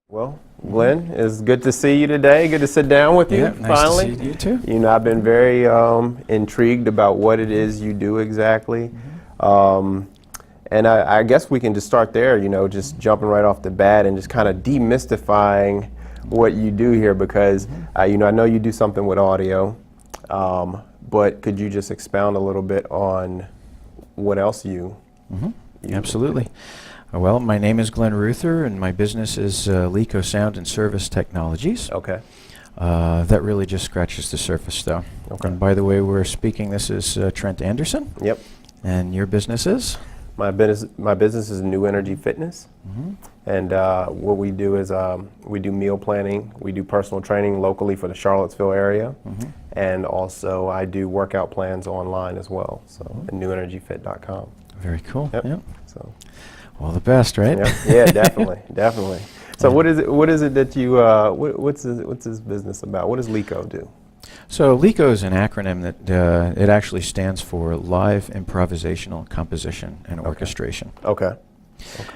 Well, Glenn, it's good to see you today. Good to sit down with you, nice finally. to see you too. You know, I've been very intrigued about what it is you do exactly. And I guess we can just start there, you know, just jumping right off the bat and just kind of demystifying what you do here because, you know, I know you do something with audio, but could you just expound a little bit on what else you Absolutely. Well, my name is Glenn Ruther, and my business is Lico Sound and Service Technologies. Okay. That really just scratches the surface, though. Okay. And by the way, we're speaking. This is Trent Anderson. Yep. And your business is? My business is New Energy Fitness, and what we do is we do meal planning, we do personal training locally for the Charlottesville area, and also I do workout plans online as well. So at newenergyfit.com. Very cool. Yep. So all the best, right? Yep. Yeah, definitely, definitely. So what is it that you what's this business about? What does LICO do? So LICO is an acronym that it actually stands for Live Improvisational Composition and Orchestration. Okay.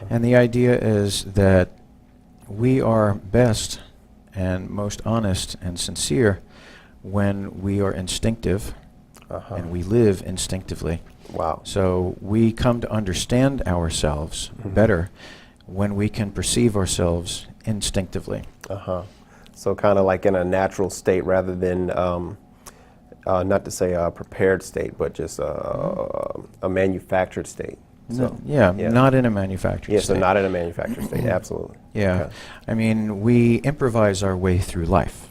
And the idea is that we are best and most honest and sincere when we are instinctive and we live instinctively. Wow. So we come to understand ourselves better when we can perceive ourselves instinctively. So kind of like in a natural state rather than, not to say a prepared state, but just a manufactured state. So, not in a manufactured state. So not in a manufactured state, absolutely. Yeah. Okay. I mean, we improvise our way through life.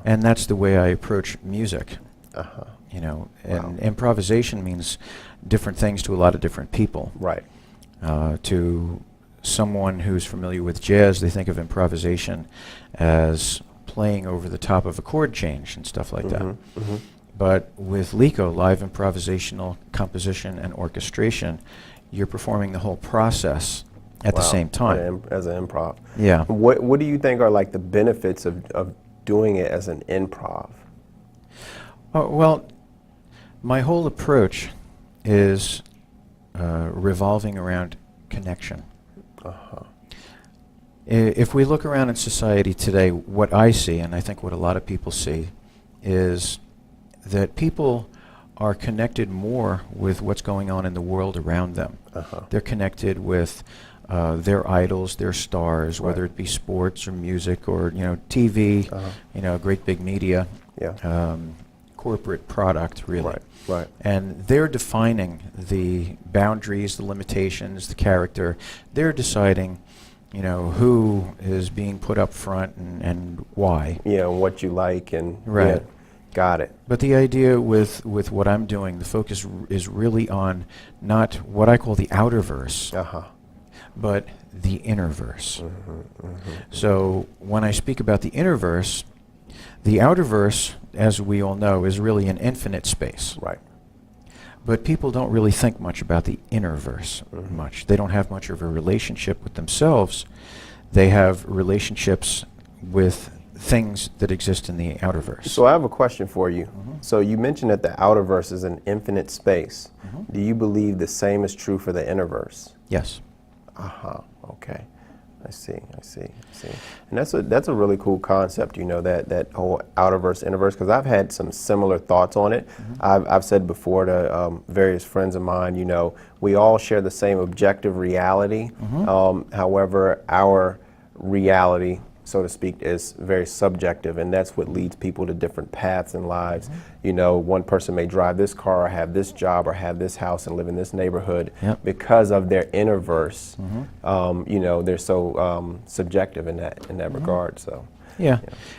And that's the way I approach music. You know, and improvisation means different things to a lot of different people. Right. To someone who's familiar with jazz, they think of improvisation as playing over the top of a chord change and stuff like that. But with LICO, live improvisational composition and orchestration, you're performing the whole process at the same time. As an improv. Yeah. What do you think are like the benefits of doing it as an improv? Well, my whole approach is revolving around connection. If we look around in society today, what I see, and I think what a lot of people see, is that people are connected more with what's going on in the world around them. They're connected with their idols, their stars, whether it be sports or music or TV, great big media, corporate product, really. Right. And they're defining the boundaries, the limitations, the character. They're deciding, who is being put up front and why. Yeah, and what you like and right. Got it. But the idea with what I'm doing, the focus is really on not what I call the outer verse, but the inner verse. So when I speak about the inner verse, the outer verse, as we all know, is really an infinite space. Right. But people don't really think much about the inner verse much. They don't have much of a relationship with themselves. They have relationships with things that exist in the outer verse. So I have a question for you. So you mentioned that the outer verse is an infinite space. Do you believe the same is true for the inner verse? Yes. Okay. I see. And that's a really cool concept, that whole outer verse, inner verse, because I've had some similar thoughts on it. I've said before to various friends of mine, we all share the same objective reality. However, our reality, so to speak, is very subjective, and that's what leads people to different paths in lives. One person may drive this car or have this job or have this house and live in this neighborhood because of their inner verse. They're so subjective in that regard. So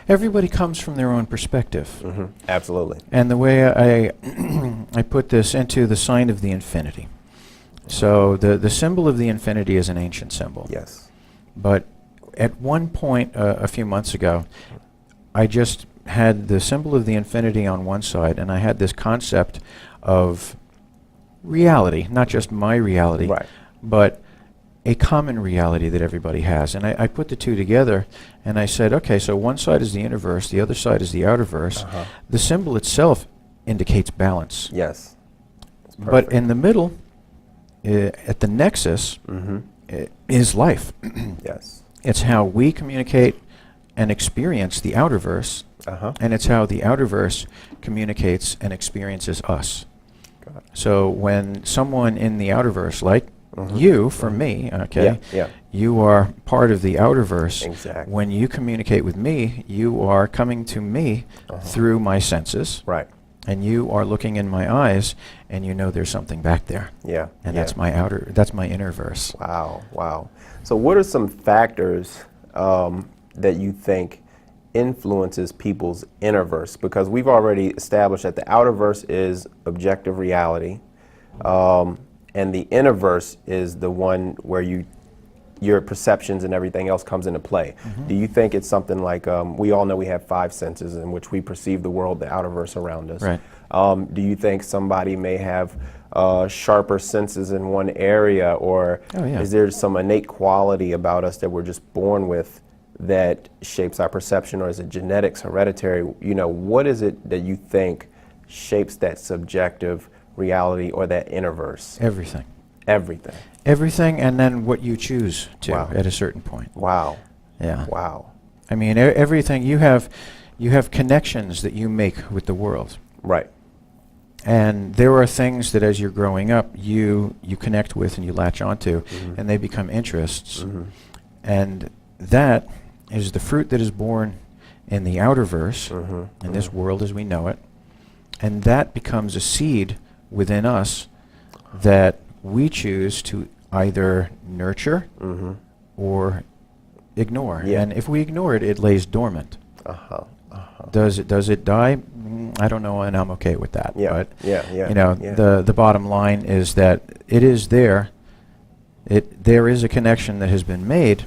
everybody comes from their own perspective. Absolutely. And the way I put this into the sign of the infinity. So the symbol of the infinity is an ancient symbol. Yes. But at one point a few months ago, I just had the symbol of the infinity on one side, and I had this concept of reality, not just my reality, but a common reality that everybody has. And I put the two together, and I said, okay, so one side is the inner verse, the other side is the outer verse. The symbol itself indicates balance. Yes. But in the middle, at the nexus, is life. Yes. It's how we communicate and experience the outerverse, and it's how the outerverse communicates and experiences us. Got it. So when someone in the outerverse, like you, for me, okay, Yeah. you are part of the outerverse. Exactly. When you communicate with me, you are coming to me through my senses, Right. and you are looking in my eyes, and you know there's something back there. Yeah. And yeah. that's my inner verse. Wow. Wow. So what are some factors that you think influences people's inner verse? Because we've already established that the outer verse is objective reality, and the inner verse is the one where your perceptions and everything else comes into play. Do you think it's something like, we all know we have 5 senses in which we perceive the world, the outer verse around us. Right. Do you think somebody may have sharper senses in one area, or Oh, yeah. is there some innate quality about us that we're just born with that shapes our perception, or is it genetics, hereditary? You know, what is it that you think shapes that subjective reality or that inner verse? Everything. Everything. Everything, and then what you choose to Wow. at a certain point. Wow. Yeah. Wow. I mean, everything you have connections that you make with the world. Right. And there are things that as you're growing up, you connect with and you latch onto, and they become interests. And that is the fruit that is born in the outer verse, in this world as we know it. And that becomes a seed within us that we choose to either nurture or ignore. Yeah. And if we ignore it, it lays dormant. Uh-huh. Does it die? I don't know, and I'm okay with that. Yeah. But Yeah. Yeah. you know, yeah. the bottom line is that it is there. There is a connection that has been made,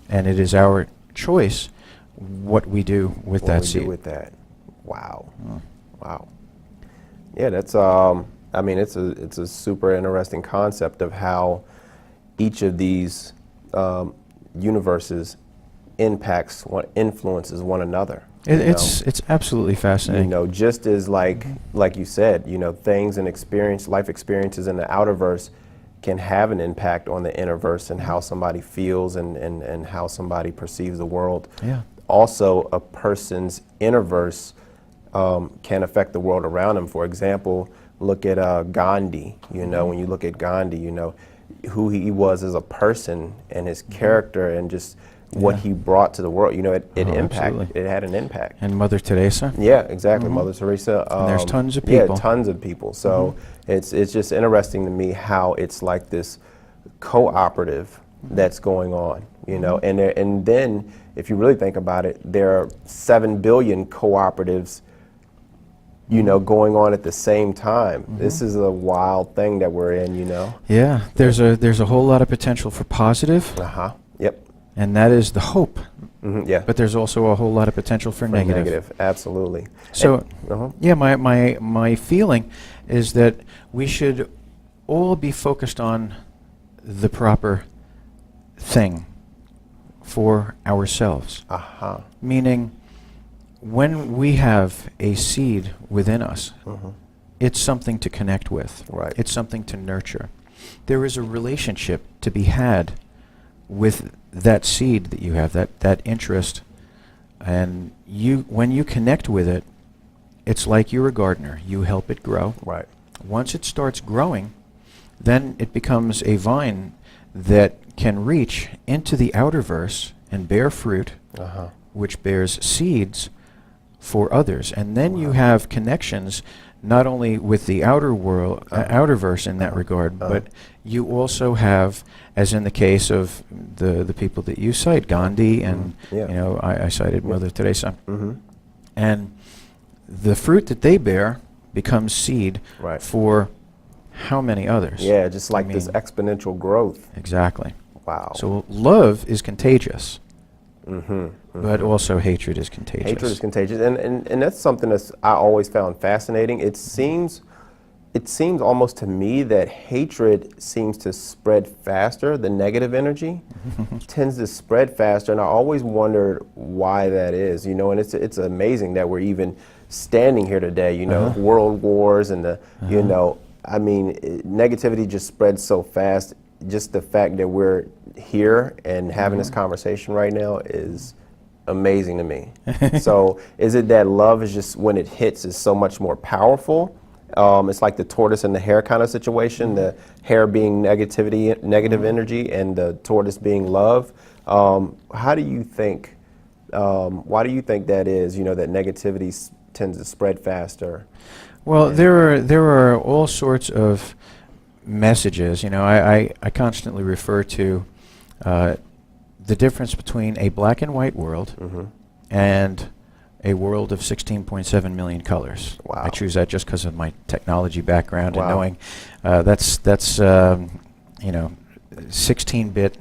and it is our choice what we do with What that we seed. do with that. Wow. Wow. Yeah, that's I mean, it's a super interesting concept of how each of these universes influences one another. It's absolutely fascinating. You know, just as like you said, you know, things and life experiences in the outer verse can have an impact on the inner verse and how somebody feels and how somebody perceives the world. Yeah. Also, a person's inner verse can affect the world around them. For example, look at Gandhi. You know, when you look at Gandhi, you know, who he was as a person and his character and just what he brought to the world. You know, it impacted. absolutely. It had an impact. And Mother Teresa. Yeah, exactly. Mother Teresa. And there's tons of people. Yeah, tons of people. So it's just interesting to me how it's like this cooperative that's going on. You know, and then if you really think about it, there are 7 billion cooperatives, you know, going on at the same time. This is a wild thing that we're in. You know. Yeah. There's a whole lot of potential for positive, Yep. and that is the hope. Yeah. But there's also a whole lot of potential for negative. Absolutely. So, And- yeah, my feeling is that we should all be focused on the proper thing for ourselves. Meaning, when we have a seed within us, it's something to connect with. Right. It's something to nurture. There is a relationship to be had with that seed that you have, that interest. And when you connect with it, it's like you're a gardener. You help it grow. Right. Once it starts growing, then it becomes a vine that can reach into the outer verse and bear fruit, which bears seeds for others. And then you have connections not only with the outer world, outer verse in that regard, but you also have, as in the case of the people that you cite, Gandhi and Yeah. you know, I cited Mother Teresa, and the fruit that they bear becomes seed Right. for how many others? Yeah, just like I this mean, exponential growth. Exactly. Wow. So love is contagious, but also hatred is contagious. Hatred is contagious, and that's something that I always found fascinating. It seems almost to me that hatred seems to spread faster. The negative energy tends to spread faster, and I always wondered why that is. You know, and it's amazing that we're even standing here today. You know, world wars and you know, I mean, negativity just spreads so fast. Just the fact that we're here and having this conversation right now is amazing to me. So is it that love is just, when it hits, is so much more powerful? It's like the tortoise and the hare kind of situation, the hare being negative energy, and the tortoise being love. How do you think, why do you think that is, that negativity tends to spread faster? Well, there are all sorts of messages. I constantly refer to the difference between a black and white world and a world of 16.7 million colors. Wow. I choose that just because of my technology background and Wow. knowing that's 16-bit.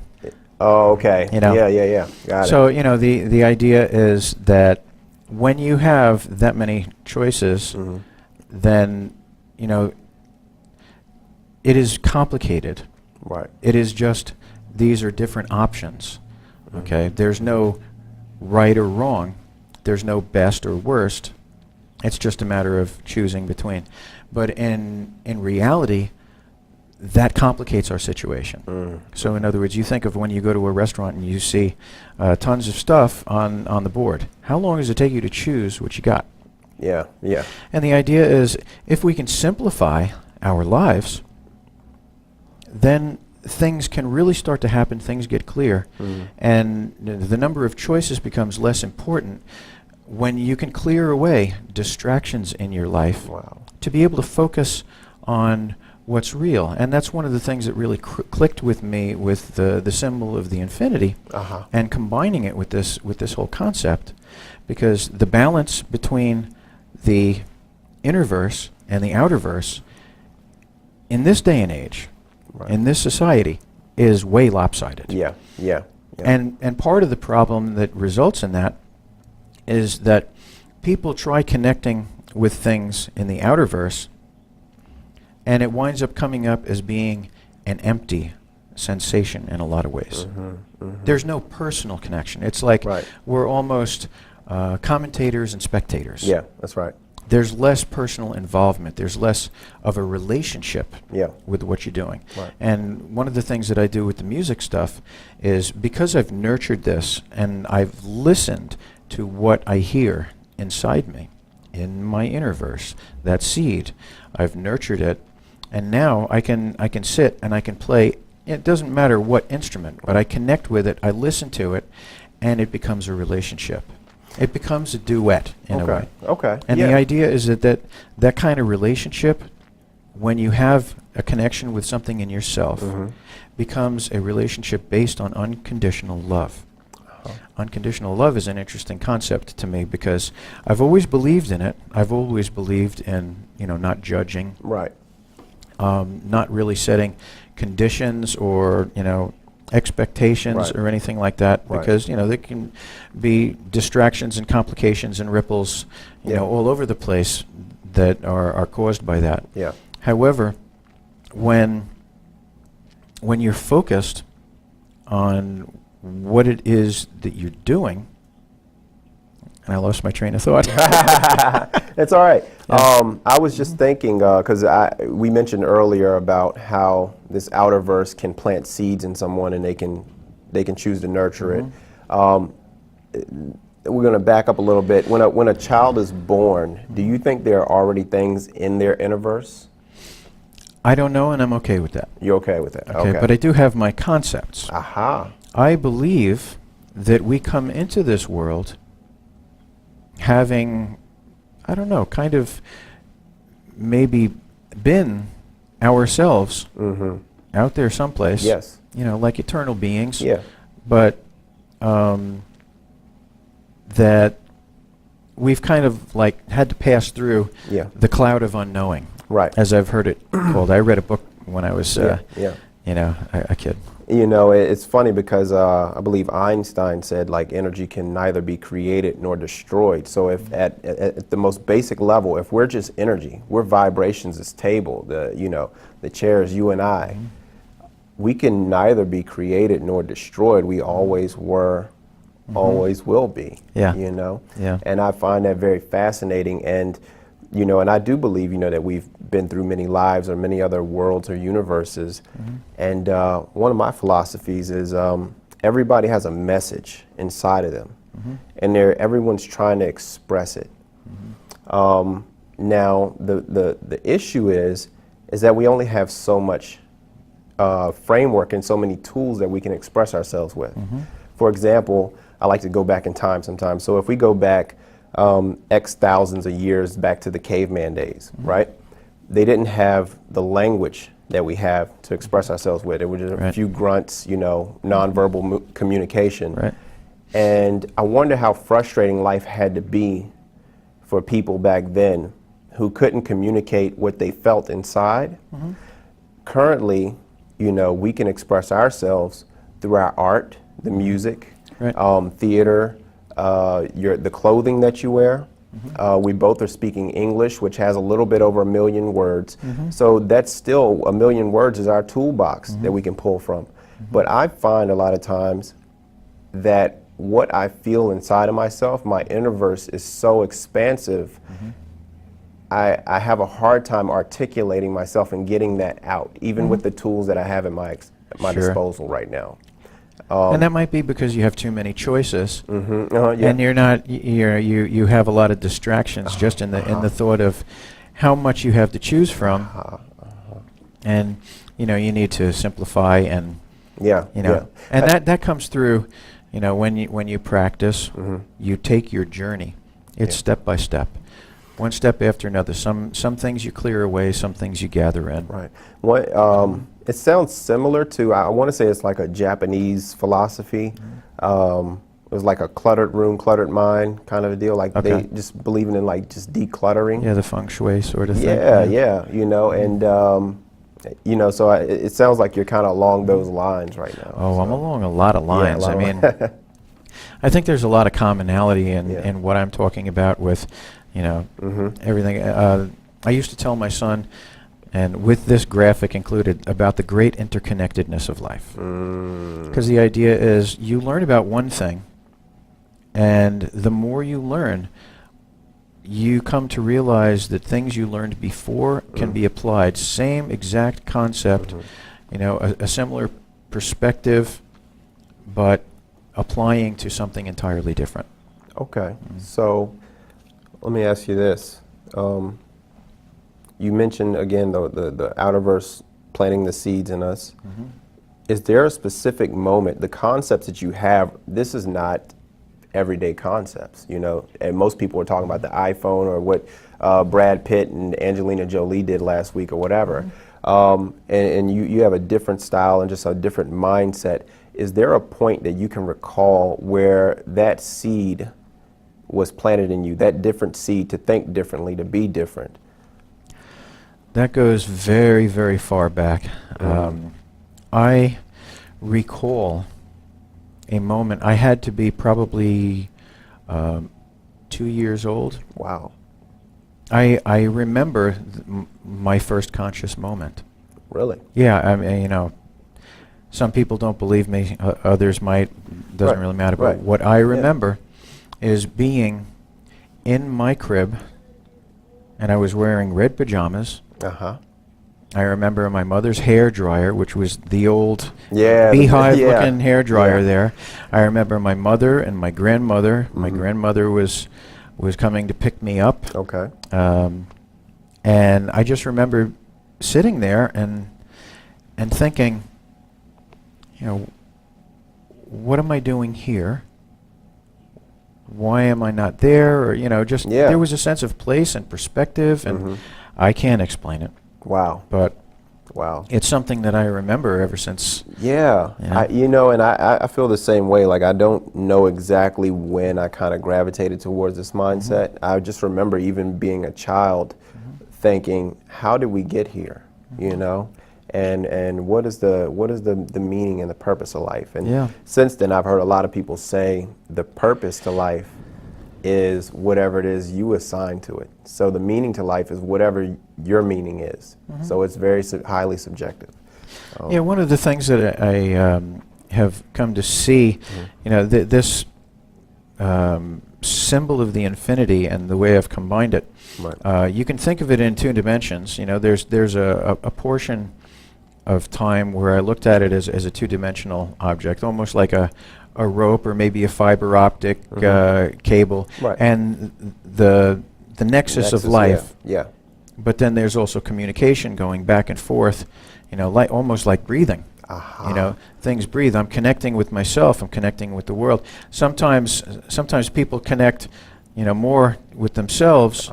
Oh, okay. Yeah. Got it. So the idea is that when you have that many choices, then it is complicated. Right. It is just, these are different options. Okay, there's no right or wrong. There's no best or worst. It's just a matter of choosing between. But in reality, that complicates our situation. So in other words, you think of when you go to a restaurant and you see tons of stuff on the board. How long does it take you to choose what you got? Yeah. And the idea is, if we can simplify our lives, then things can really start to happen, things get clear, and the number of choices becomes less important when you can clear away distractions in your life. Wow. To be able to focus on what's real. And that's one of the things that really clicked with me with the symbol of the infinity, and combining it with this whole concept, because the balance between the inner verse and the outer verse in this day and age, in this society, is way lopsided. Yeah. And part of the problem that results in that is that people try connecting with things in the outer verse, and it winds up coming up as being an empty sensation in a lot of ways. There's no personal connection. It's like we're almost commentators and spectators. Yeah, that's right. There's less personal involvement. There's less of a relationship with what you're doing. Right. And one of the things that I do with the music stuff is, because I've nurtured this and I've listened to what I hear inside me, in my inner verse, that seed, I've nurtured it, and now I can sit and I can play. It doesn't matter what instrument, but I connect with it, I listen to it, and it becomes a relationship. It becomes a duet in a way. Okay. And the idea is that kind of relationship, when you have a connection with something in yourself, becomes a relationship based on unconditional love. Unconditional love is an interesting concept to me, because I've always believed in it. I've always believed in, not judging. Right. Not really setting conditions or, expectations or anything like that, because there can be distractions and complications and ripples all over the place that are caused by that. Yeah. However, when you're focused on what it is that you're doing, and I lost my train of thought. It's all right. I was just thinking, because we mentioned earlier about how this outer verse can plant seeds in someone, and they can choose to nurture it. We're going to back up a little bit. When a child is born, do you think there are already things in their inner verse? I don't know, and I'm okay with that. You're okay with that? Okay, but I do have my concepts. Aha. I believe that we come into this world having, I don't know, kind of maybe been ourselves out there someplace. Yes. Like eternal beings. Yeah. But that we've kind of like had to pass through the cloud of unknowing. Right. As I've heard it called. I read a book when I was, a kid. It's funny because I believe Einstein said, like, energy can neither be created nor destroyed. So if at the most basic level, if we're just energy, we're vibrations, this table, the chairs, you and I, we can neither be created nor destroyed. We always were, always will be. Yeah. Yeah. Yeah. And I find that very fascinating. And You know, and I do believe, you know, that we've been through many lives or many other worlds or universes. And one of my philosophies is everybody has a message inside of them, and everyone's trying to express it. Now, the issue is that we only have so much framework and so many tools that we can express ourselves with. For example, I like to go back in time sometimes. So if we go back X thousands of years back to the caveman days, right? They didn't have the language that we have to express ourselves with. It was just a few grunts, you know, nonverbal communication. Right. And I wonder how frustrating life had to be for people back then who couldn't communicate what they felt inside. Currently, you know, we can express ourselves through our art, the music, theater, the clothing that you wear. We both are speaking English, which has a little bit over 1 million words. So that's still 1 million words is our toolbox that we can pull from. But I find a lot of times that what I feel inside of myself, my innerverse, is so expansive. I have a hard time articulating myself and getting that out, even with the tools that I have at my disposal right now. And that might be because you have too many choices, Yeah. and you're not. You have a lot of distractions just in the thought of how much you have to choose from, and you know you need to simplify and and that comes through. You know, when you practice, you take your journey. It's step by step, one step after another. Some things you clear away, some things you gather in. Right. What it sounds similar to, I want to say it's like a Japanese philosophy. It was like a cluttered room, cluttered mind kind of a deal. Like they just believing in like just decluttering. Yeah, the feng shui sort of thing. Yeah. You know, and you know, so it sounds like you're kind of along those lines right now. Oh, so. I'm along a lot of lines. I mean, I think there's a lot of commonality in what I'm talking about with, you know, everything. I used to tell my son, and with this graphic included, about the great interconnectedness of life. Because the idea is you learn about one thing, and the more you learn, you come to realize that things you learned before can be applied. Same exact concept, you know, a similar perspective, but applying to something entirely different. Okay. So let me ask you this. You mentioned, again, the outerverse planting the seeds in us. Is there a specific moment, the concepts that you have, this is not everyday concepts, you know, and most people are talking about the iPhone or what Brad Pitt and Angelina Jolie did last week or whatever. And you have a different style and just a different mindset. Is there a point that you can recall where that seed was planted in you, that different seed to think differently, to be different? That goes very, very far back. I recall a moment. I had to be probably 2 years old. Wow. I remember my first conscious moment. Really? Yeah, I mean, you know, some people don't believe me, others might. Doesn't really matter. But what I remember is being in my crib, and I was wearing red pajamas. I remember my mother's hair dryer, which was the old beehive-looking hair dryer there. I remember my mother and my grandmother. My grandmother was coming to pick me up. Okay. And I just remember sitting there and thinking, you know, what am I doing here? Why am I not there? Or, you know, just there was a sense of place and perspective, and I can't explain it. Wow. But wow, it's something that I remember ever since. Yeah. You know, and I feel the same way. Like, I don't know exactly when I kind of gravitated towards this mindset. I just remember even being a child thinking, how did we get here? You know? And what is the meaning and the purpose of life? And since then, I've heard a lot of people say the purpose to life is whatever it is you assign to it. So the meaning to life is whatever your meaning is. So it's very highly subjective. Yeah, one of the things that I have come to see, you know, this symbol of the infinity and the way I've combined it, Right. you can think of it in two dimensions. You know, there's a portion of time where I looked at it as a two-dimensional object, almost like a rope or maybe a fiber optic cable, Right. and the nexus of life. Yeah. But then there's also communication going back and forth, you know, like almost like breathing. You know, things breathe. I'm connecting with myself. I'm connecting with the world. Sometimes people connect, you know, more with themselves.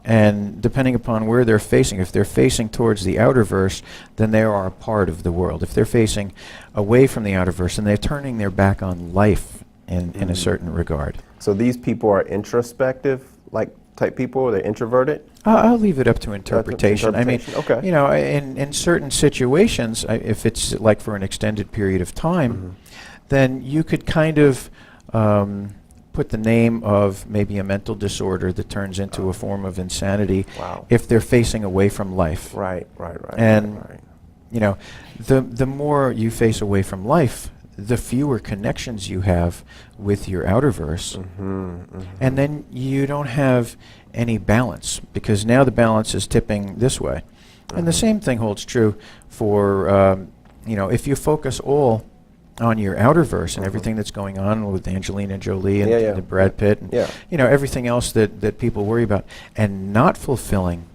And depending upon where they're facing, if they're facing towards the outer verse, then they are a part of the world. If they're facing away from the outer verse, then they're turning their back on life in a certain regard. So these people are introspective, like type people, or they're introverted? I'll leave it up to interpretation. I mean, Okay. you know, in certain situations, if it's like for an extended period of time, then you could kind of put the name of maybe a mental disorder that turns into a form of insanity if they're facing away from life. Right. And right. you know, the more you face away from life, the fewer connections you have with your outer verse. And then you don't have any balance, because now the balance is tipping this way. And the same thing holds true for, you know, if you focus all on your outer verse and everything that's going on with Angelina Jolie and, and Brad Pitt and you know, everything else that people worry about, and not fulfilling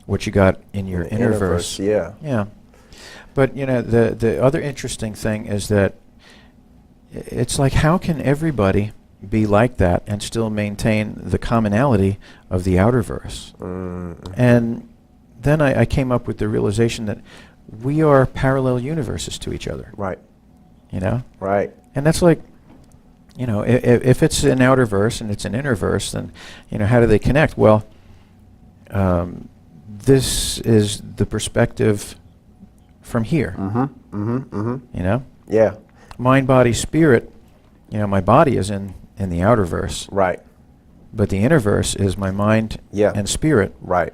what you got in your inner verse. Yeah. But you know, the other interesting thing is that it's like, how can everybody be like that and still maintain the commonality of the outer verse? And then I came up with the realization that we are parallel universes to each other. Right. You know? Right. And that's like, you know, if it's an outer verse and it's an inner verse, then, you know, how do they connect? Well, this is the perspective from here. You know? Yeah. Mind, body, spirit. You know, my body is in the outer verse. Right. But the inner verse is my mind and spirit. Right.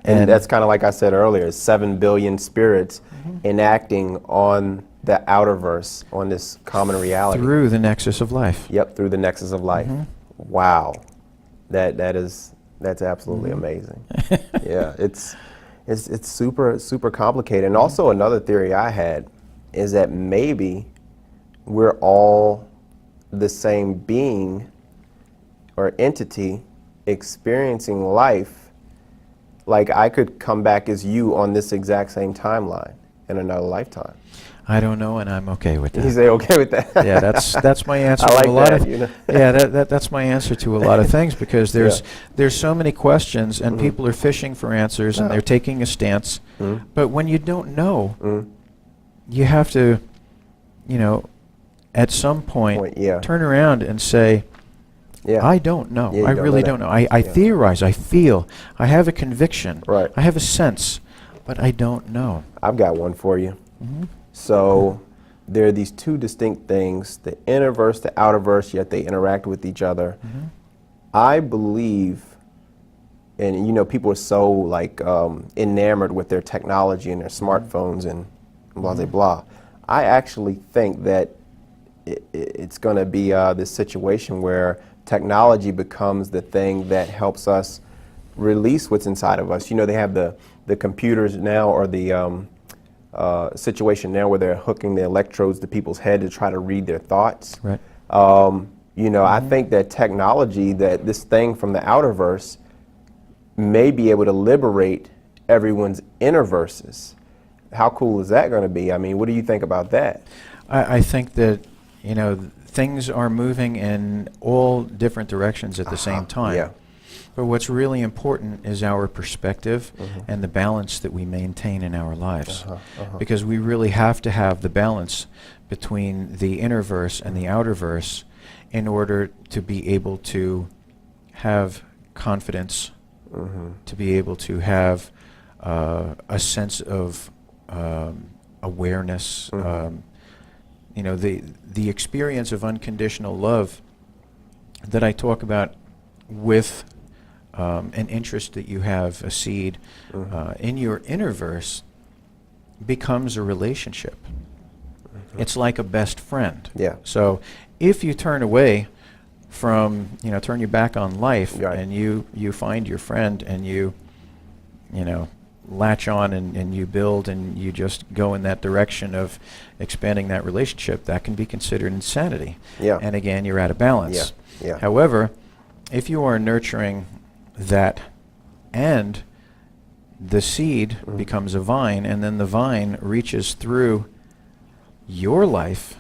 And that's kind of like I said earlier, 7 billion spirits enacting on the outer verse, on this common reality. Through the nexus of life. Yep, through the nexus of life. Wow. That's absolutely amazing. Yeah, it's super complicated. And also another theory I had is that maybe we're all the same being or entity experiencing life. Like I could come back as you on this exact same timeline in another lifetime. I don't know, and I'm okay with that. You say okay with that? Yeah, that's my answer I like to a lot that, of you know? yeah, that's my answer to a lot of things, because there's so many questions and people are fishing for answers and they're taking a stance. But when you don't know, you have to, you know, at some point turn around and say, I don't know. I really don't know. I theorize, I feel, I have a conviction, I have a sense, but I don't know. I've got one for you. So there are these two distinct things, the inner verse, the outer verse, yet they interact with each other. I believe, and you know, people are so like enamored with their technology and their smartphones and blah, blah, blah. I actually think that it's going to be this situation where technology becomes the thing that helps us release what's inside of us. You know, they have the computers now, or the situation now where they're hooking the electrodes to people's head to try to read their thoughts. Right. You know, I think that technology, that this thing from the outer verse, may be able to liberate everyone's inner verses. How cool is that going to be? I mean, what do you think about that? I think that, you know, things are moving in all different directions at the same time. Yeah. But what's really important is our perspective and the balance that we maintain in our lives. Because we really have to have the balance between the inner verse and the outer verse in order to be able to have confidence, to be able to have a sense of awareness. You know, the experience of unconditional love that I talk about with an interest that you have, a seed in your inner verse, becomes a relationship. It's like a best friend. Yeah. So if you turn away from, turn your back on life, Right. and you find your friend, and you latch on, and you build, and you just go in that direction of expanding that relationship, that can be considered insanity. Yeah. And again, you're out of balance. Yeah. However, if you are nurturing that, and the seed becomes a vine, and then the vine reaches through your life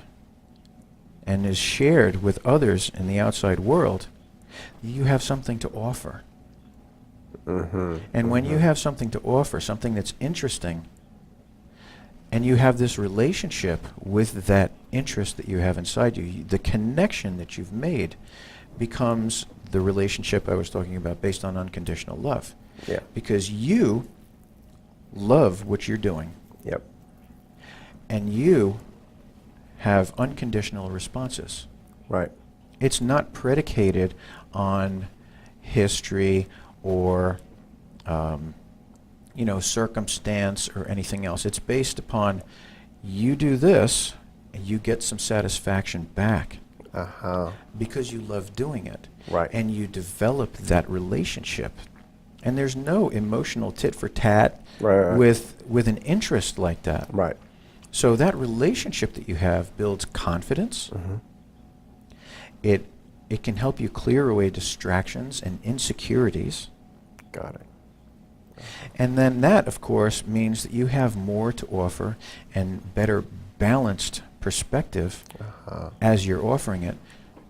and is shared with others in the outside world, you have something to offer. And when you have something to offer, something that's interesting, and you have this relationship with that interest that you have inside you, the connection that you've made becomes the relationship I was talking about, based on unconditional love. Yeah. Because you love what you're doing, Yep. and you have unconditional responses. Right. It's not predicated on history or circumstance or anything else. It's based upon, you do this and you get some satisfaction back because you love doing it. Right. And you develop that relationship. And there's no emotional tit for tat Right. with an interest like that. Right. So that relationship that you have builds confidence. It can help you clear away distractions and insecurities. Got it. And then that, of course, means that you have more to offer and better balanced perspective as you're offering it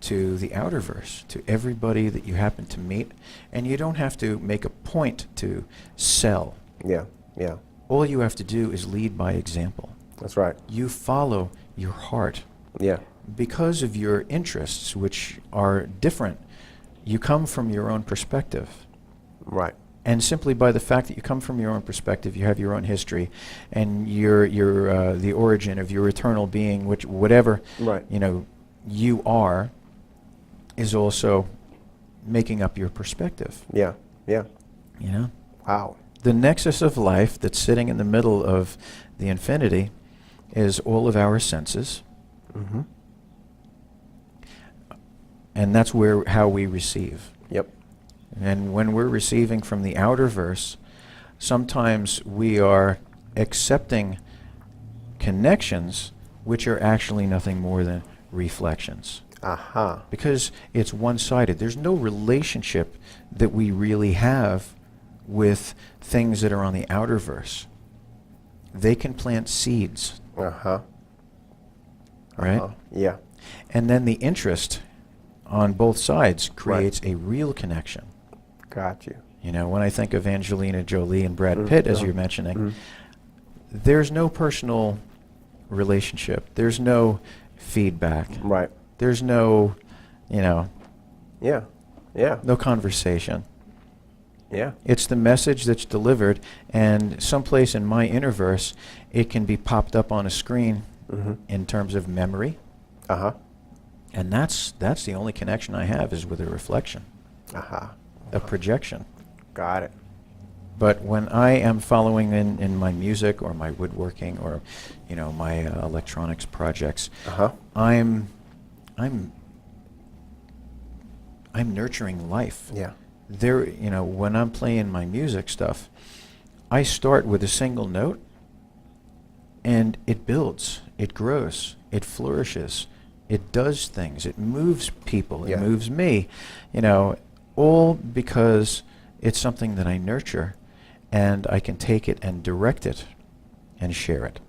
to the outerverse, to everybody that you happen to meet. And you don't have to make a point to sell. Yeah. Yeah. All you have to do is lead by example. That's right. You follow your heart. Yeah. Because of your interests, which are different, you come from your own perspective. Right. And simply by the fact that you come from your own perspective, you have your own history, and you're the origin of your eternal being, which whatever Right. You are, is also making up your perspective. Yeah. Yeah. Wow. The nexus of life that's sitting in the middle of the infinity is all of our senses. And that's how we receive. Yep. And when we're receiving from the outer verse, sometimes we are accepting connections which are actually nothing more than reflections. Because it's one-sided. There's no relationship that we really have with things that are on the outer verse. They can plant seeds. Right? Yeah. And then the interest on both sides creates a real connection. Got you. When I think of Angelina Jolie and Brad Pitt, as you're mentioning, there's no personal relationship. There's no feedback. Right. There's no, Yeah. Yeah. no conversation. Yeah. It's the message that's delivered, and someplace in my innerverse, it can be popped up on a screen in terms of memory. And that's the only connection I have, is with a reflection, a projection. Got it. But when I am following in my music or my woodworking or, my electronics projects, I'm nurturing life. Yeah. When I'm playing my music stuff, I start with a single note, and it builds, it grows, it flourishes, it does things, it moves people, it moves me, all because it's something that I nurture, and I can take it and direct it and share it.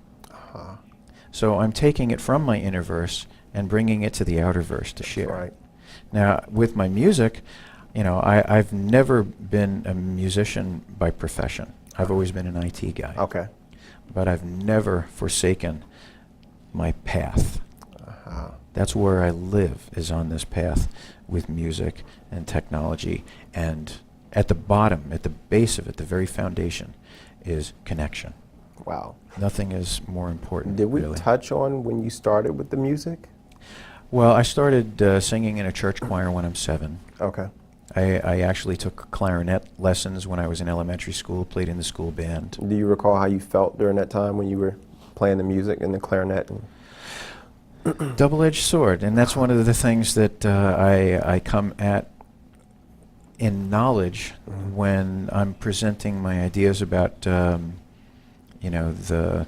So I'm taking it from my inner verse and bringing it to the outer verse to share. Right. Now, with my music, I've never been a musician by profession. I've always been an IT guy. Okay. But I've never forsaken my path. That's where I live, is on this path with music and technology. And at the bottom, at the base of it, the very foundation, is connection. Wow. Nothing is more important. Did we really. touch on when you started with the music? Well, I started singing in a church choir when I'm 7. Okay. I actually took clarinet lessons when I was in elementary school, played in the school band. Do you recall how you felt during that time when you were playing the music and the clarinet? double-edged sword, and that's one of the things that I come at in knowledge when I'm presenting my ideas about the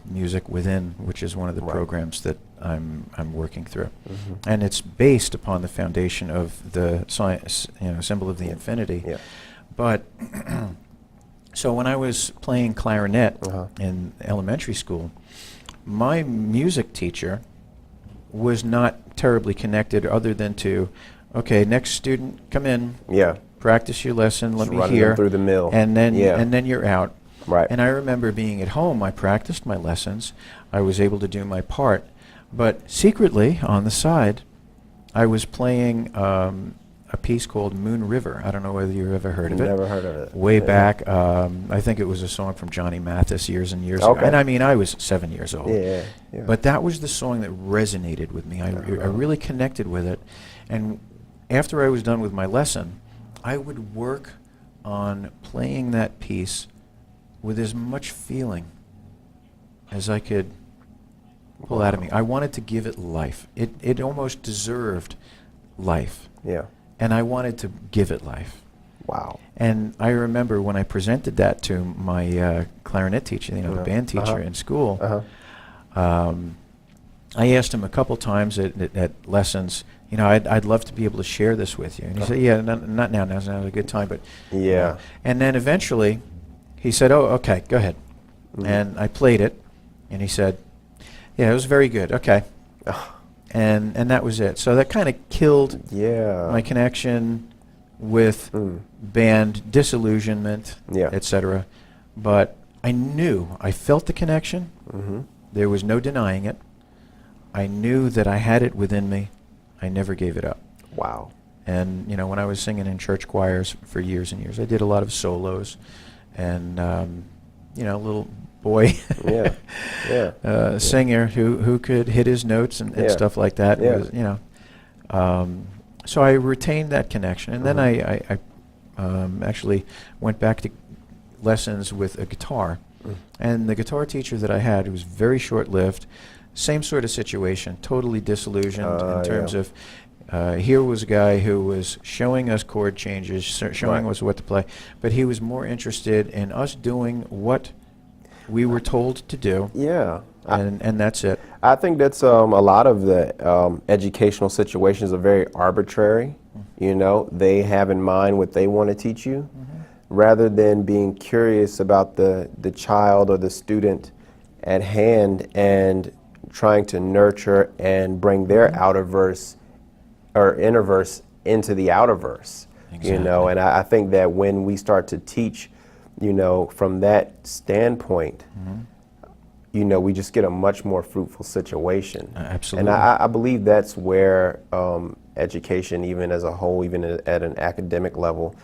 music within, which is one of the programs that I'm working through, and it's based upon the foundation of the science, symbol of the infinity. Yeah. But so when I was playing clarinet in elementary school, my music teacher was not terribly connected, other than to, okay, next student, come in, Yeah. practice your lesson, let Just me running hear, them through the mill. and then Yeah. and then you're out. Right. And I remember being at home, I practiced my lessons, I was able to do my part, but secretly on the side, I was playing a piece called Moon River. I don't know whether you've ever heard of it. Never heard of it. Way Yeah. back, I think it was a song from Johnny Mathis years and years ago. Okay. And I mean, I was 7 years old. Yeah. Yeah. But that was the song that resonated with me. I really connected with it. And after I was done with my lesson, I would work on playing that piece with as much feeling as I could pull out of me. I wanted to give it life. It almost deserved life. Yeah. And I wanted to give it life. Wow. And I remember when I presented that to my clarinet teacher, the band teacher in school, I asked him a couple times at lessons, I'd love to be able to share this with you. And he said, yeah, not now. Now's not a good time. But Yeah. And then eventually he said, oh, okay, go ahead. And I played it. And he said, yeah, it was very good. Okay. And that was it. So that kind of killed Yeah. my connection with band, disillusionment, Yeah. etc. But I felt the connection. There was no denying it. I knew that I had it within me. I never gave it up. Wow. And when I was singing in church choirs for years and years, I did a lot of solos, and little boy Yeah. Yeah. singer who could hit his notes and Yeah. stuff like that. Yeah. Was, so I retained that connection, and then I actually went back to lessons with a guitar, and the guitar teacher that I had, who was very short-lived, same sort of situation, totally disillusioned in terms of. Here was a guy who was showing us chord changes, showing us what to play, but he was more interested in us doing what we were told to do. Yeah. And that's it. I think that's a lot of the educational situations are very arbitrary. They have in mind what they want to teach you, rather than being curious about the child or the student at hand and trying to nurture and bring their outer verse or inner verse into the outer verse. Exactly. And I think that when we start to teach, from that standpoint, we just get a much more fruitful situation. Absolutely. And I believe that's where education, even as a whole, even at an academic level,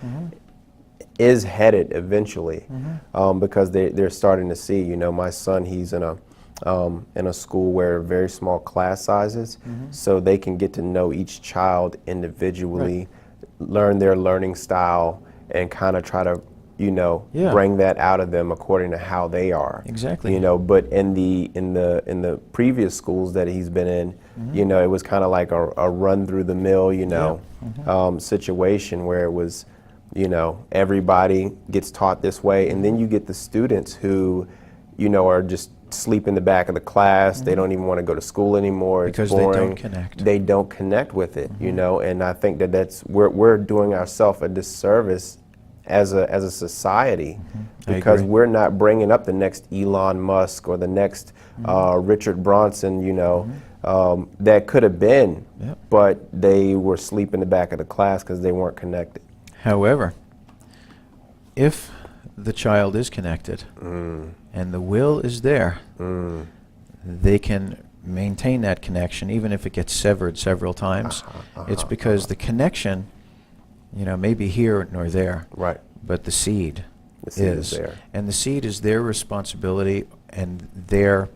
is headed eventually, because they're starting to see. My son, he's in a school where very small class sizes, so they can get to know each child individually, learn their learning style, and kind of try to bring that out of them according to how they are. Exactly. But in the previous schools that he's been in, it was kind of like a run through the mill, situation where it was, everybody gets taught this way, and then you get the students who, are just sleep in the back of the class. They don't even want to go to school anymore. Because it's boring. they don't connect. They don't connect with it, and I think that's we're doing ourselves a disservice as a society, because we're not bringing up the next Elon Musk or the next Richard Branson, that could have been, but they were asleep in the back of the class because they weren't connected. However, if the child is connected and the will is there, they can maintain that connection even if it gets severed several times. It's because the connection, may be here nor there. Right. But the seed is there. And the seed is their responsibility and their,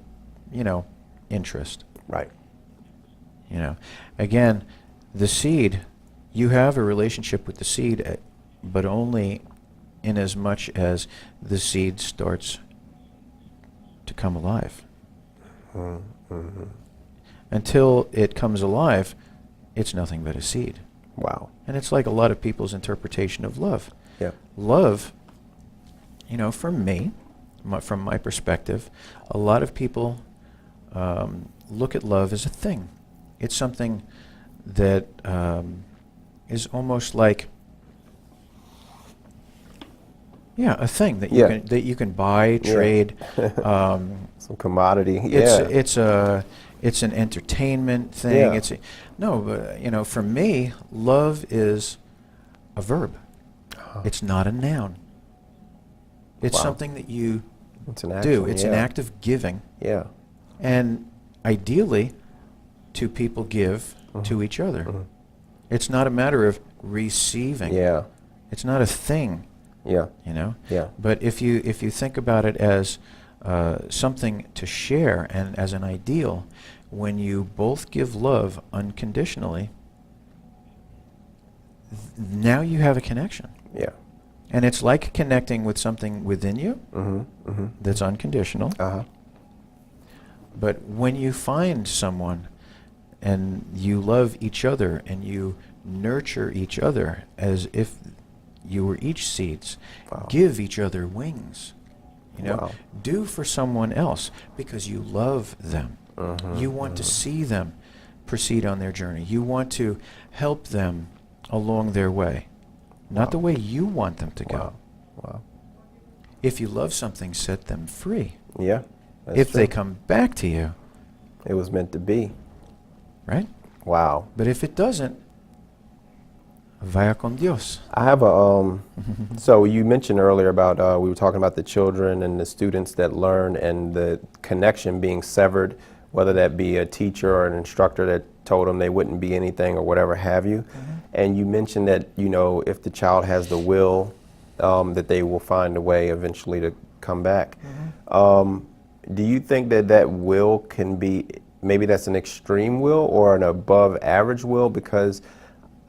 interest. Right. Again, the seed, you have a relationship with the seed, but only in as much as the seed starts to come alive. until it comes alive, it's nothing but a seed. Wow. And it's like a lot of people's interpretation of love. Yeah. Love, for me, from my perspective, a lot of people look at love as a thing. It's something that is almost like, a thing that you can buy, trade. Some commodity. It's an entertainment thing. Yeah. For me, love is a verb. It's not a noun. It's something that you It's an do. action, It's an act of giving. Yeah. And ideally, two people give to each other. It's not a matter of receiving. Yeah. It's not a thing. Yeah. Yeah. But if you think about it as something to share and as an ideal, when you both give love unconditionally, now you have a connection. Yeah. And it's like connecting with something within you that's unconditional. But when you find someone and you love each other and you nurture each other as if you were each seeds, give each other wings, do for someone else because you love them. You want to see them proceed on their journey. You want to help them along their way, not the way you want them to go. Wow. If you love something, set them free. Yeah. If they come back to you, it was meant to be. right? Wow. But if it doesn't, vaya con Dios. I have a, so you mentioned earlier about, we were talking about the children and the students that learn and the connection being severed, whether that be a teacher or an instructor that told them they wouldn't be anything or whatever have you. And you mentioned that, if the child has the will, that they will find a way eventually to come back. Do you think that that will can be, maybe that's an extreme will or an above average will? Because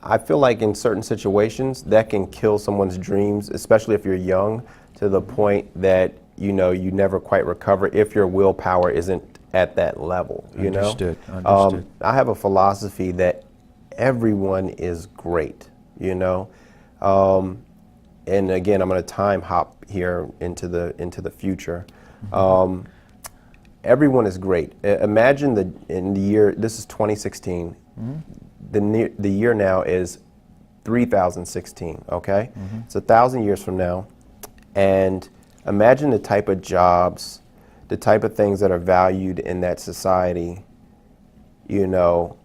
I feel like in certain situations that can kill someone's dreams, especially if you're young, to the point that, you never quite recover if your willpower isn't at that level, Understood. I have a philosophy that everyone is great, and again, I'm going to time hop here into the future. Everyone is great. Imagine in the year, this is 2016, the year now is 3016, okay? It's 1,000 years from now, and imagine the type of jobs, the type of things that are valued in that society. Who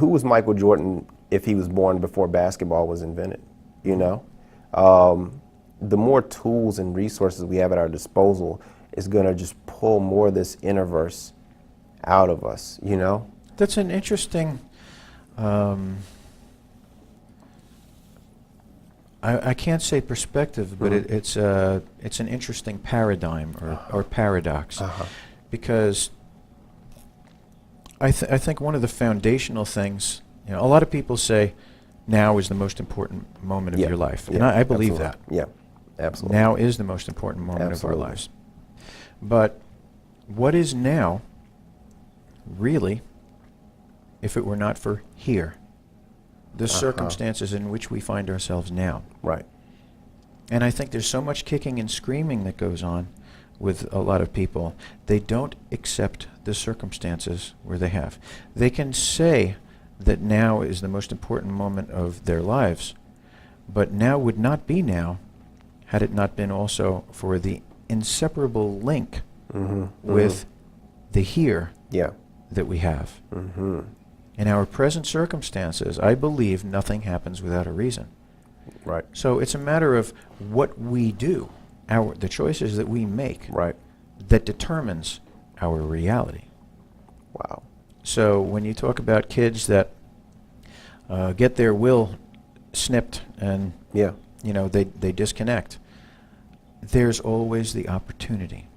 was Michael Jordan if he was born before basketball was invented? The more tools and resources we have at our disposal is going to just pull more of this innerverse out of us, That's an interesting, I can't say perspective, but it's an interesting paradigm or paradox, because I think one of the foundational things, a lot of people say now is the most important moment of your life, and I believe that. Yeah, absolutely. Now is the most important moment of our lives. But what is now, really, if it were not for here? The circumstances in which we find ourselves now. Right. And I think there's so much kicking and screaming that goes on with a lot of people. They don't accept the circumstances where they have. They can say that now is the most important moment of their lives, but now would not be now had it not been also for the inseparable link with the here that we have. In our present circumstances, I believe nothing happens without a reason. Right. So it's a matter of what we do, the choices that we make, that determines our reality. Wow. So when you talk about kids that get their will snipped and they disconnect, there's always the opportunity.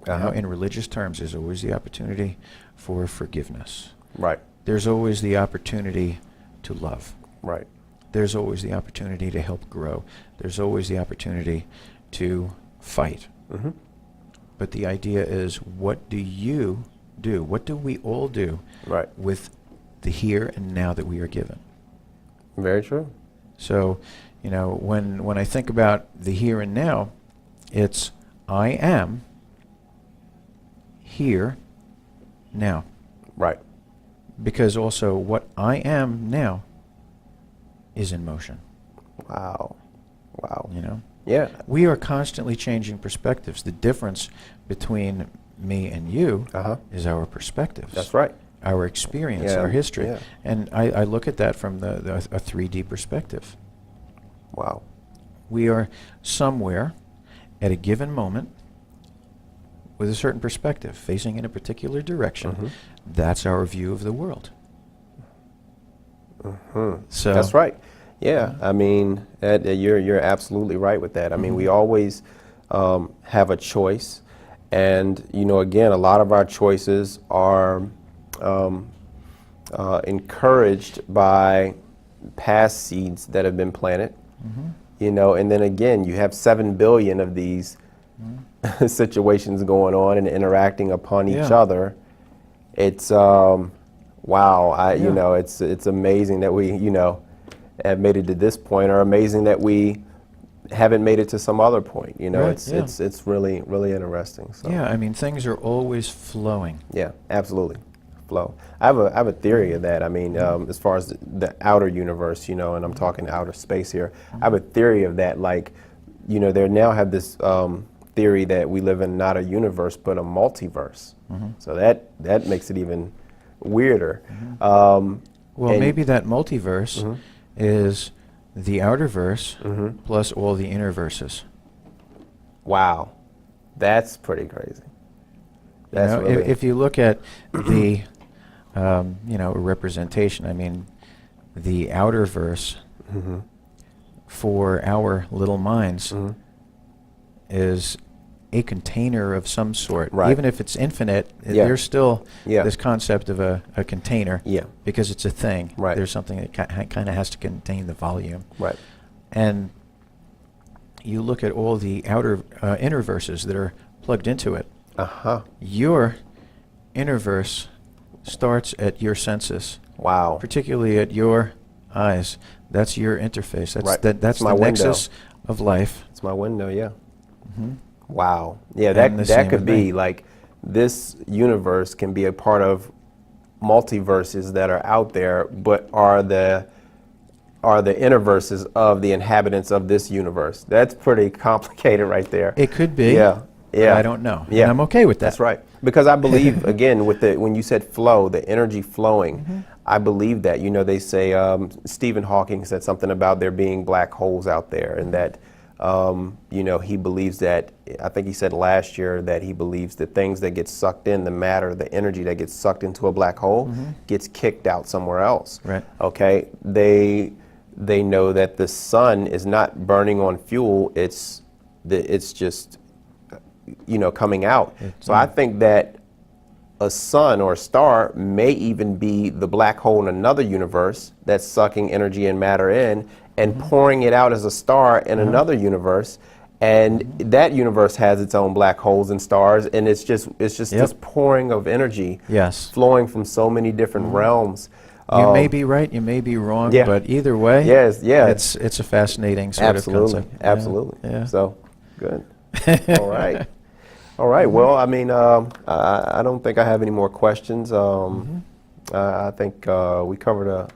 In religious terms, there's always the opportunity for forgiveness. Right. There's always the opportunity to love. Right. There's always the opportunity to help grow. There's always the opportunity to fight. But the idea is, what do you do? What do we all do Right. with the here and now that we are given? Very true. So, when I think about the here and now, it's I am here now. Right. Because also what I am now is in motion. Wow. Wow. Yeah. We are constantly changing perspectives. The difference between me and you is our perspectives. That's right. Our experience, Yeah, our history. yeah. And I look at that from a 3D perspective. Wow. We are somewhere at a given moment with a certain perspective, facing in a particular direction. That's our view of the world. So That's right. Yeah, I mean, you're absolutely right with that. I mean, we always have a choice, and again, a lot of our choices are encouraged by past seeds that have been planted. And then again, you have 7 billion of these situations going on and interacting upon each other. It's wow. It's amazing that we have made it to this point, or amazing that we haven't made it to some other point. It's really interesting. So yeah, I mean, things are always flowing. yeah, absolutely. Flow. I have a theory of that. I mean, as far as the outer universe, and I'm talking outer space here. I have a theory of that. Like, they now have this theory that we live in not a universe but a multiverse. So that makes it even weirder. Well, maybe that multiverse is the outer verse plus all the inner verses. Wow, that's pretty crazy. That's really if you look at the representation, I mean, the outer verse for our little minds is a container of some sort. Right. Even if it's infinite, there's still this concept of a container. Yeah. Because it's a thing. Right. There's something that kind of has to contain the volume. Right. And you look at all the inner verses that are plugged into it. Your inner verse starts at your senses. Wow. Particularly at your eyes. That's your interface. That's Right. That's my the window. nexus of life. It's my window. Yeah. Wow. Yeah, And the that same could with be me. like, this universe can be a part of multiverses that are out there, but are the inner verses of the inhabitants of this universe. That's pretty complicated right there. It could be. Yeah. Yeah. I don't know. Yeah. And I'm okay with that. That's right. Because I believe, again, when you said flow, the energy flowing, I believe that. They say, Stephen Hawking said something about there being black holes out there, and that, he believes that, I think he said last year that he believes that things that get sucked in, the matter, the energy that gets sucked into a black hole, gets kicked out somewhere else. Right. Okay? They know that the sun is not burning on fuel, it's just coming out. So I think that a sun or a star may even be the black hole in another universe that's sucking energy and matter in and pouring it out as a star in another universe, and that universe has its own black holes and stars, and it's just this pouring of energy flowing from so many different realms. You may be right, you may be wrong, Yeah. but either way, it's a fascinating sort of concept. Absolutely. Yeah. So, good. All right. All right. Well, I mean, I don't think I have any more questions. I think we covered a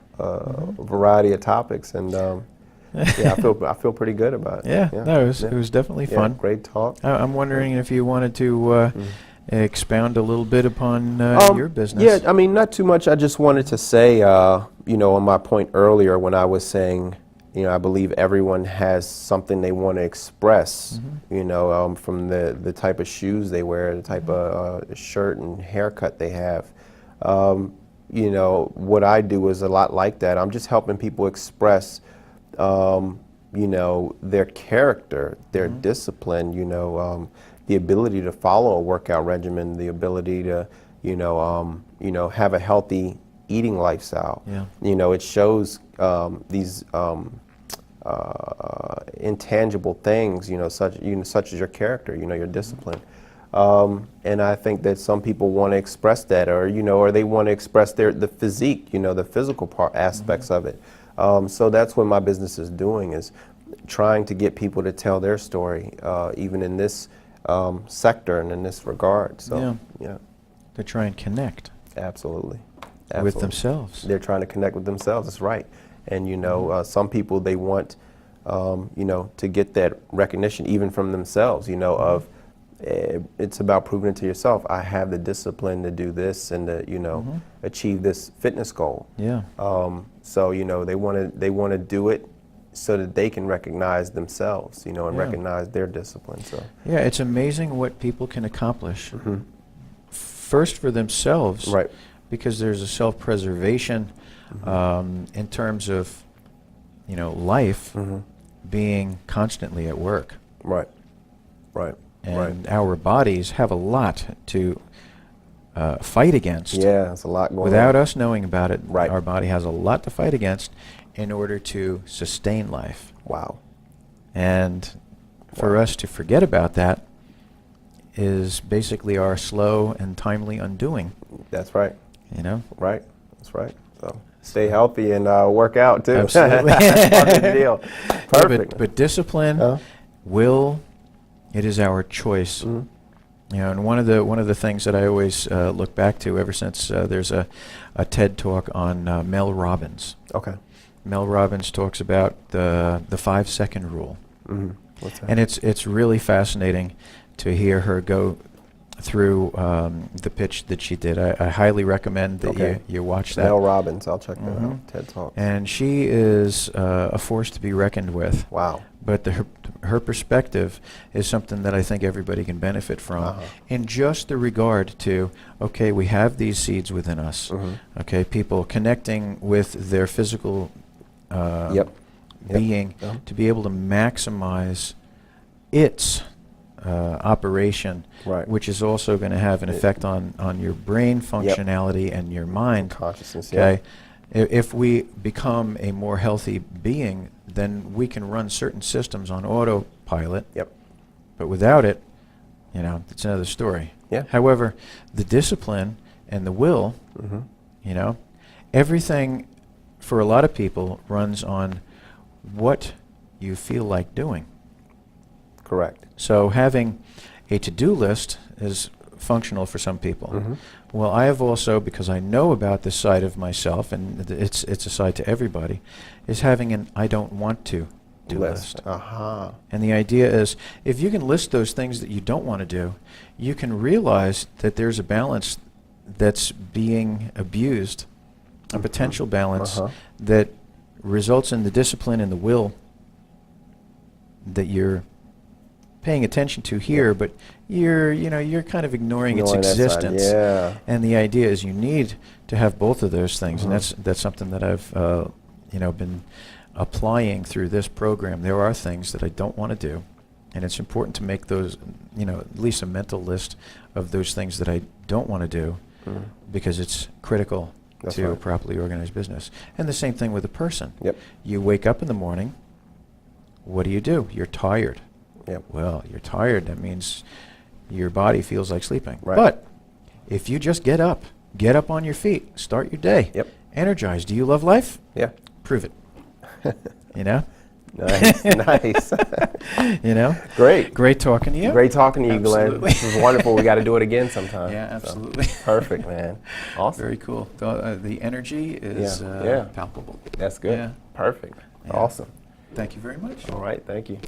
variety of topics, and I feel pretty good about it. Yeah. No, it was definitely fun. Great talk. I'm wondering if you wanted to expound a little bit upon your business. Yeah, I mean, not too much. I just wanted to say, on my point earlier when I was saying, I believe everyone has something they want to express, from the type of shoes they wear, the type of shirt and haircut they have. What I do is a lot like that. I'm just helping people express, their character, their discipline, the ability to follow a workout regimen, the ability to, have a healthy eating lifestyle. Yeah. It shows these intangible things, such as your character, your discipline. And I think that some people want to express that, or or they want to express the physique, the physical part aspects of it. So that's what my business is doing, is trying to get people to tell their story, even in this sector and in this regard. So yeah, To try and connect absolutely. with themselves. They're trying to connect with themselves. That's right. And some people, they want to get that recognition even from themselves. Of it's about proving it to yourself. I have the discipline to do this and to achieve this fitness goal. Yeah. So they want to do it so that they can recognize themselves, and recognize their discipline. So Yeah, it's amazing what people can accomplish. First for themselves, right. because there's a self-preservation in terms of, life being constantly at work. Right. Right. And our bodies have a lot to fight against. Yeah, it's a lot going Without on. us knowing about it, Right. our body has a lot to fight against in order to sustain life. Wow. And for us to forget about that is basically our slow and timely undoing, That's right. Right. That's right. So stay healthy and work out too. Absolutely. That's part of the deal. Yeah, Perfect. but discipline, will, it is our choice. And one of the things that I always look back to ever since there's a TED talk on Mel Robbins. Okay. Mel Robbins talks about the 5-second rule. What's that? And it's really fascinating to hear her go through the pitch that she did. I highly recommend that you watch that. Mel Robbins, I'll check that out. TED Talk. And she is a force to be reckoned with. Wow. But her perspective is something that I think everybody can benefit from in just the regard to, okay, we have these seeds within us. Okay, people connecting with their physical being to be able to maximize its operation, which is also going to have an effect on your brain functionality and your mind. Consciousness, okay? If we become a more healthy being, then we can run certain systems on autopilot. But without it, it's another story. However, the discipline and the will, everything for a lot of people runs on what you feel like doing. Correct. So having a to-do list is functional for some people. Well, I have also, because I know about this side of myself, and it's a side to everybody, is having an I don't want to do list. And the idea is, if you can list those things that you don't want to do, you can realize that there's a balance that's being abused, a potential balance that results in the discipline and the will that you're paying attention to here, but you're kind of ignoring its existence. And the idea is you need to have both of those things, and that's something that I've been applying through this program. There are things that I don't want to do, and it's important to make those, at least a mental list of those things that I don't want to do, because it's critical to a properly organized business. And the same thing with a person. You wake up in the morning. What do? You're tired. Well, you're tired. That means your body feels like sleeping. But if you just get up on your feet, start your day, energized. Do you love life? Prove it. Nice, nice. Great talking to you. Great talking to you, Glenn. This is wonderful. We got to do it again sometime. Yeah, absolutely. So, perfect, man. Awesome. Very cool. The energy is palpable. That's good. Perfect. Awesome. Thank you very much. All right, thank you.